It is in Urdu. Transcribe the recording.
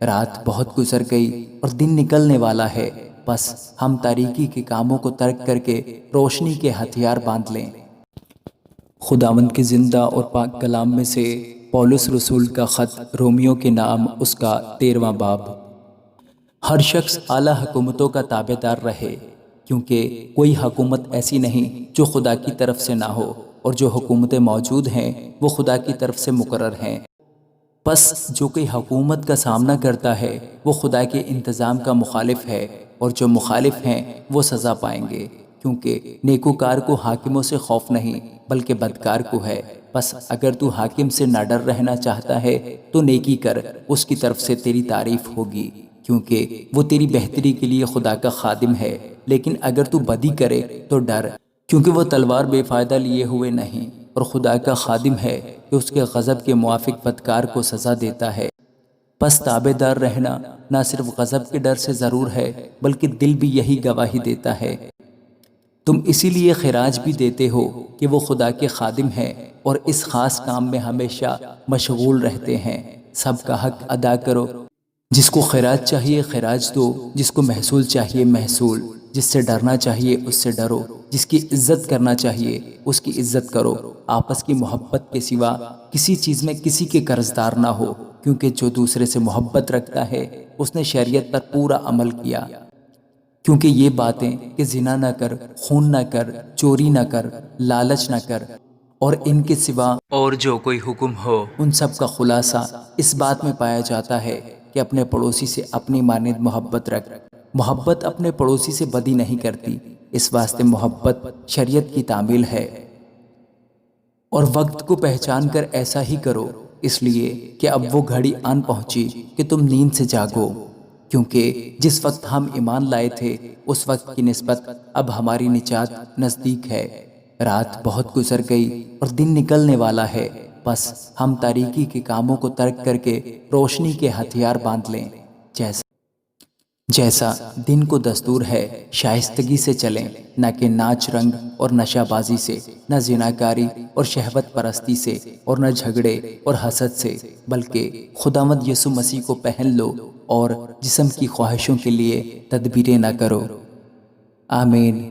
رات بہت گزر گئی اور دن نکلنے والا ہے، بس ہم تاریکی کے کاموں کو ترک کر کے روشنی کے ہتھیار باندھ لیں۔ خداوند کے زندہ اور پاک کلام میں سے پولس رسول کا خط رومیوں کے نام، اس کا 13واں باب۔ ہر شخص اعلیٰ حکومتوں کا تابع دار رہے، کیونکہ کوئی حکومت ایسی نہیں جو خدا کی طرف سے نہ ہو، اور جو حکومتیں موجود ہیں وہ خدا کی طرف سے مقرر ہیں۔ پس جو کوئی حکومت کا سامنا کرتا ہے وہ خدا کے انتظام کا مخالف ہے، اور جو مخالف ہیں وہ سزا پائیں گے، کیونکہ نیکوکار کو حاکموں سے خوف نہیں بلکہ بدکار کو ہے۔ پس اگر تو حاکم سے نہ ڈر رہنا چاہتا ہے تو نیکی کر، اس کی طرف سے تیری تعریف ہوگی، کیونکہ وہ تیری بہتری کے لیے خدا کا خادم ہے۔ لیکن اگر تو بدی کرے تو ڈر، کیونکہ وہ تلوار بے فائدہ لیے ہوئے نہیں، اور خدا کا خادم ہے کہ اس کے غضب کے موافق بدکار کو سزا دیتا ہے۔ پس تابع دار رہنا نہ صرف غضب کے ڈر سے ضرور ہے، بلکہ دل بھی یہی گواہی دیتا ہے۔ تم اسی لیے خراج بھی دیتے ہو کہ وہ خدا کے خادم ہیں، اور اس خاص کام میں ہمیشہ مشغول رہتے ہیں۔ سب کا حق ادا کرو، جس کو خراج چاہیے خراج دو، جس کو محصول چاہیے محصول، جس سے ڈرنا چاہیے اس سے ڈرو، جس کی عزت کرنا چاہیے اس کی عزت کرو۔ آپس کی محبت کے سوا کسی چیز میں کسی کے قرضدار نہ ہو، کیونکہ جو دوسرے سے محبت رکھتا ہے اس نے شریعت پر پورا عمل کیا۔ کیونکہ یہ باتیں کہ زنا نہ کر، خون نہ کر، چوری نہ کر، لالچ نہ کر، اور ان کے سوا اور جو کوئی حکم ہو، ان سب کا خلاصہ اس بات میں پایا جاتا ہے کہ اپنے پڑوسی سے اپنی مانند محبت رکھ۔ محبت اپنے پڑوسی سے بدی نہیں کرتی، اس واسطے محبت شریعت کی تعمیل ہے۔ اور وقت کو پہچان کر ایسا ہی کرو، اس لیے کہ اب وہ گھڑی آن پہنچی کہ تم نیند سے جاگو، کیونکہ جس وقت ہم ایمان لائے تھے اس وقت کی نسبت اب ہماری نجات نزدیک ہے۔ رات بہت گزر گئی اور دن نکلنے والا ہے، بس ہم تاریکی کے کاموں کو ترک کر کے روشنی کے ہتھیار باندھ لیں۔ جیسا دن کو دستور ہے شائستگی سے چلیں، نہ کہ ناچ رنگ اور نشہ بازی سے، نہ زناکاری اور شہوت پرستی سے، اور نہ جھگڑے اور حسد سے، بلکہ خداوند یسوع مسیح کو پہن لو، اور جسم کی خواہشوں کے لیے تدبیریں نہ کرو۔ آمین۔